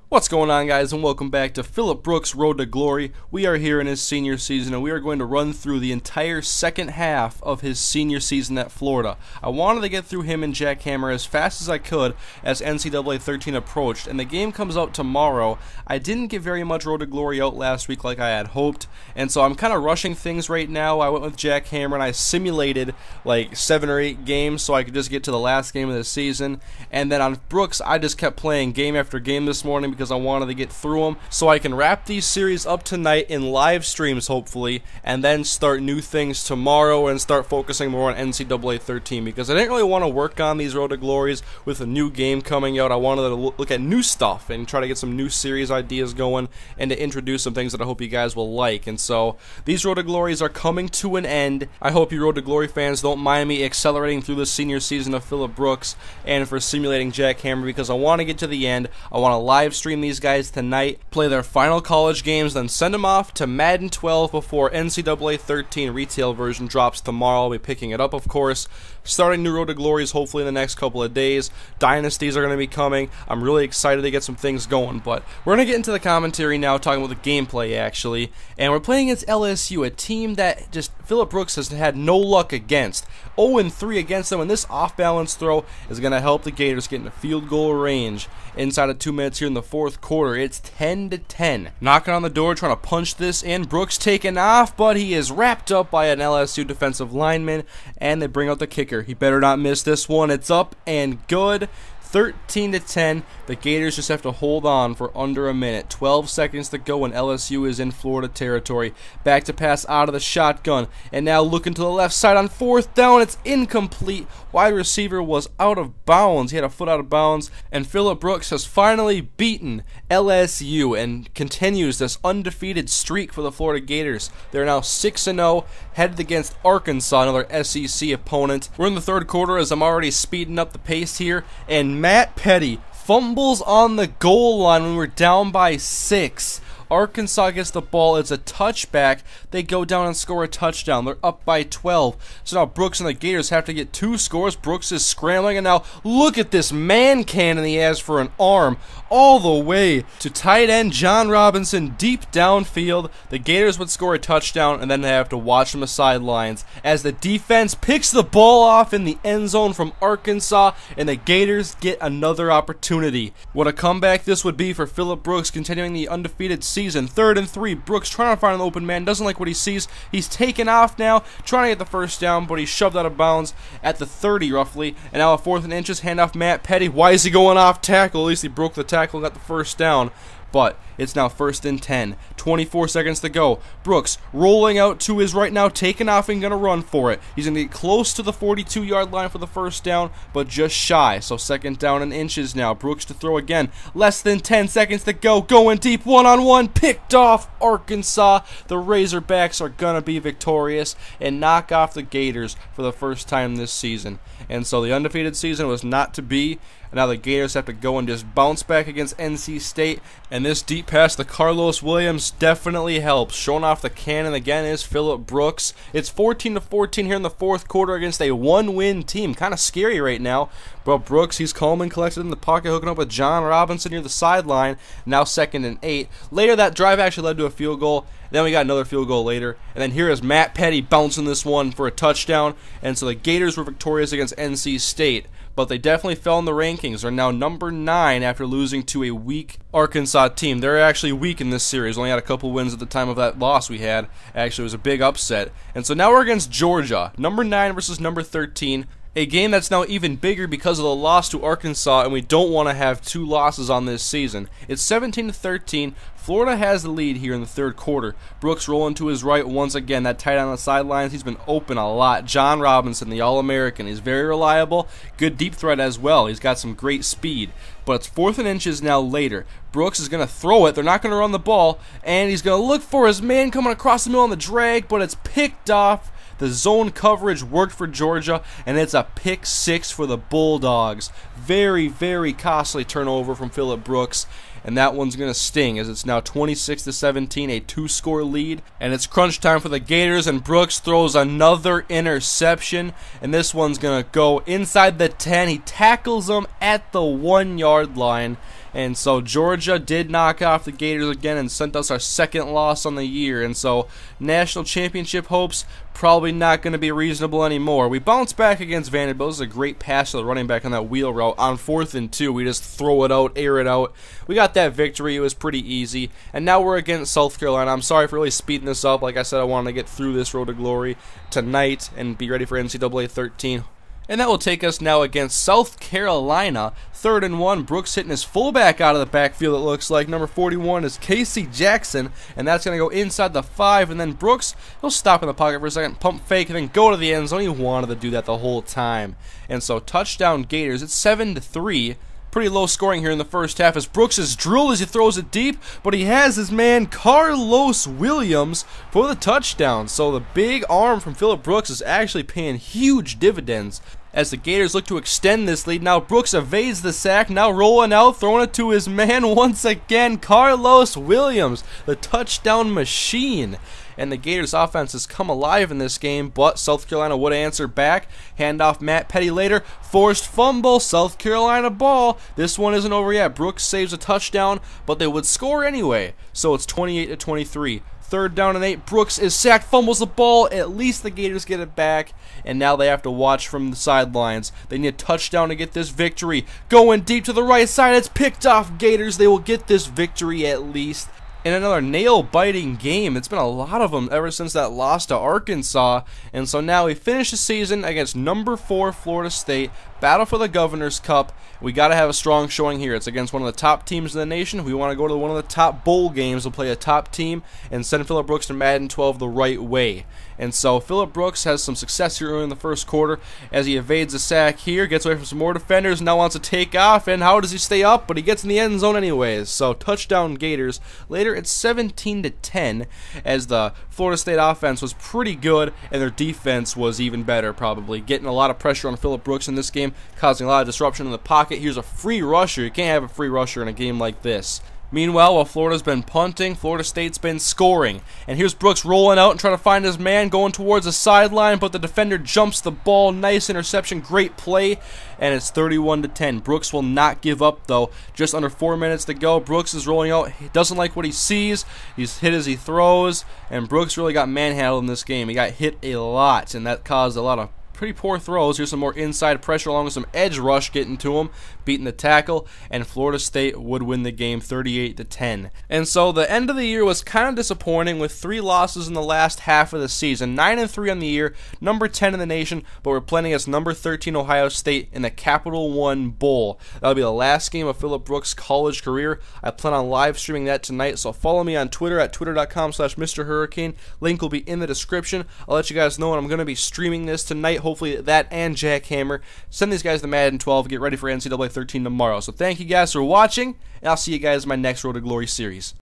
What's going on, guys, and welcome back to Phillip Brooks' Road to Glory. We are here in his senior season, and we are going to run through the entire second half of his senior season at Florida. I wanted to get through him and Jackhammer as fast as I could as NCAA 13 approached, and the game comes out tomorrow. I didn't get very much Road to Glory out last week like I had hoped, and so I'm kind of rushing things right now. I went with Jackhammer, and I simulated like 7 or 8 games so I could just get to the last game of the season, and then on Brooks, I just kept playing game after game this morning because I wanted to get through them so I can wrap these series up tonight in live streams hopefully, and then start new things tomorrow and start focusing more on NCAA 13 because I didn't really want to work on these Road to Glories with a new game coming out. I wanted to look at new stuff and try to get some new series ideas going and to introduce some things that I hope you guys will like. And so these Road to Glories are coming to an end. I hope you Road to Glory fans don't mind me accelerating through the senior season of Phillip Brooks and for simulating Jackhammer because I want to get to the end. I want to live stream these guys tonight, play their final college games, then send them off to Madden 12 before NCAA 13 retail version drops tomorrow. I'll be picking it up, of course. Starting new Road to Glories hopefully in the next couple of days. Dynasties are going to be coming. I'm really excited to get some things going, but we're going to get into the commentary now, talking about the gameplay actually, and we're playing against LSU, a team that just Phillip Brooks has had no luck against. 0-3 against them, and this off-balance throw is going to help the Gators get into field goal range inside of 2 minutes here in the fourth quarter. It's 10-10. Knocking on the door, trying to punch this in. Brooks taking off, but he is wrapped up by an LSU defensive lineman, and they bring out the kicker. He better not miss this one. It's up and good. 13-10. The Gators just have to hold on for under a minute. 12 seconds to go when LSU is in Florida territory. Back to pass out of the shotgun. And now looking to the left side on fourth down. It's incomplete. Wide receiver was out of bounds. He had a foot out of bounds. And Phillip Brooks has finally beaten LSU and continues this undefeated streak for the Florida Gators. They're now 6-0, headed against Arkansas, another SEC opponent. We're in the third quarter as I'm already speeding up the pace here. And Matt Petty fumbles on the goal line when we're down by 6. Arkansas gets the ball. It's a touchback. They go down and score a touchdown. They're up by 12. So now Brooks and the Gators have to get 2 scores. Brooks is scrambling, and now look at this man cannon he has for an arm all the way to tight end John Robinson deep downfield. The Gators would score a touchdown, and then they have to watch from the sidelines as the defense picks the ball off in the end zone from Arkansas, and the Gators get another opportunity. What a comeback this would be for Phillip Brooks, continuing the undefeated season. 3rd and 3. Brooks trying to find an open man. Doesn't like what he sees. He's taken off now, trying to get the first down, but he's shoved out of bounds at the 30 roughly. And now a 4th and inches. Handoff Matt Petty. Why is he going off tackle? At least he broke the tackle and got the first down. But it's now 1st and 10. 24 seconds to go. Brooks rolling out to his right now, taking off and going to run for it. He's going to get close to the 42-yard line for the first down, but just shy. So 2nd down and inches now. Brooks to throw again. Less than 10 seconds to go. Going deep, one-on-one. Picked off Arkansas. The Razorbacks are going to be victorious and knock off the Gators for the first time this season. And so the undefeated season was not to be. Now the Gators have to go and just bounce back against NC State. And this deep pass to Carlos Williams definitely helps. Showing off the cannon again is Phillip Brooks. It's 14-14 here in the fourth quarter against a 1-win team. Kind of scary right now. But Brooks, he's calm and collected in the pocket, hooking up with John Robinson near the sideline. Now 2nd and 8. Later that drive actually led to a field goal. Then we got another field goal later. And then here is Matt Petty bouncing this one for a touchdown. And so the Gators were victorious against NC State. But they definitely fell in the rankings. They're now number 9 after losing to a weak Arkansas team. They're actually weak in this series. Only had a couple wins at the time of that loss we had. Actually, it was a big upset. And so now we're against Georgia. Number 9 versus number 13. A game that's now even bigger because of the loss to Arkansas, and we don't want to have 2 losses on this season. It's 17-13. Florida has the lead here in the third quarter. Brooks rolling to his right once again. That tight end on the sidelines, he's been open a lot. John Robinson, the All-American. He's very reliable. Good deep threat as well. He's got some great speed. But it's 4th and inches now later. Brooks is going to throw it. They're not going to run the ball. And he's going to look for his man coming across the middle on the drag, but it's picked off. The zone coverage worked for Georgia, and it's a pick 6 for the Bulldogs. very, very costly turnover from Phillip Brooks, and that one's going to sting as it's now 26-17, a 2-score lead, and it's crunch time for the Gators, and Brooks throws another interception, and this one's going to go inside the 10. He tackles him at the 1-yard line, and so Georgia did knock off the Gators again and sent us our second loss on the year, and so national championship hopes probably not going to be reasonable anymore. We bounce back against Vanderbilt. This is a great pass to the running back on that wheel route. On 4th and 2, we just throw it out, air it out. We got that victory. It was pretty easy. And now we're against South Carolina. I'm sorry for really speeding this up. Like I said, I wanted to get through this road to glory tonight and be ready for NCAA 13. And that will take us now against South Carolina. 3rd and 1. Brooks hitting his fullback out of the backfield, it looks like. Number 41 is Casey Jackson, and that's going to go inside the 5. And then Brooks, he'll stop in the pocket for a second, pump fake, and then go to the end zone. He wanted to do that the whole time. And so touchdown Gators. It's 7-3. Pretty low scoring here in the first half as Brooks is drilled as he throws it deep, but he has his man Carlos Williams for the touchdown. So the big arm from Phillip Brooks is actually paying huge dividends as the Gators look to extend this lead. Now Brooks evades the sack, now rolling out, throwing it to his man once again, Carlos Williams, the touchdown machine. And the Gators offense has come alive in this game, but South Carolina would answer back. Handoff Matt Petty later, forced fumble, South Carolina ball. This one isn't over yet. Brooks saves a touchdown, but they would score anyway. So it's 28-23. 3rd down and 8. Brooks is sacked, fumbles the ball. At least the Gators get it back, and now they have to watch from the sidelines. They need a touchdown to get this victory. Going deep to the right side, it's picked off. Gators, they will get this victory at least. In another nail-biting game. It's been a lot of them ever since that loss to Arkansas. And so now we finish the season against number 4 Florida State. Battle for the Governor's Cup. We got to have a strong showing here. It's against one of the top teams in the nation. We want to go to one of the top bowl games. We'll play a top team and send Phillip Brooks to Madden 12 the right way. And so Phillip Brooks has some success here early in the first quarter as he evades a sack here, gets away from some more defenders, now wants to take off, and how does he stay up? But he gets in the end zone anyways. So touchdown Gators. Later it's 17-10 as the Florida State offense was pretty good and their defense was even better probably. Getting a lot of pressure on Phillip Brooks in this game, causing a lot of disruption in the pocket. Here's a free rusher. You can't have a free rusher in a game like this. Meanwhile, while Florida's been punting, Florida State's been scoring. And here's Brooks rolling out and trying to find his man, going towards the sideline, but the defender jumps the ball. Nice interception, great play, and it's 31-10. Brooks will not give up, though. Just under 4 minutes to go. Brooks is rolling out. He doesn't like what he sees. He's hit as he throws, and Brooks really got manhandled in this game. He got hit a lot, and that caused a lot of pretty poor throws. Here's some more inside pressure along with some edge rush getting to him, beating the tackle, and Florida State would win the game 38-10. And so the end of the year was kind of disappointing with 3 losses in the last half of the season. 9-3 on the year, number 10 in the nation, but we're playing against number 13 Ohio State in the Capital One Bowl. That'll be the last game of Phillip Brooks' college career. I plan on live streaming that tonight, so follow me on Twitter at twitter.com/MrHurricane. Link will be in the description. I'll let you guys know when I'm going to be streaming this tonight. Hopefully that and Jackhammer. Send these guys to Madden 12. Get ready for NCAA 13 tomorrow. So thank you guys for watching, and I'll see you guys in my next Road to Glory series.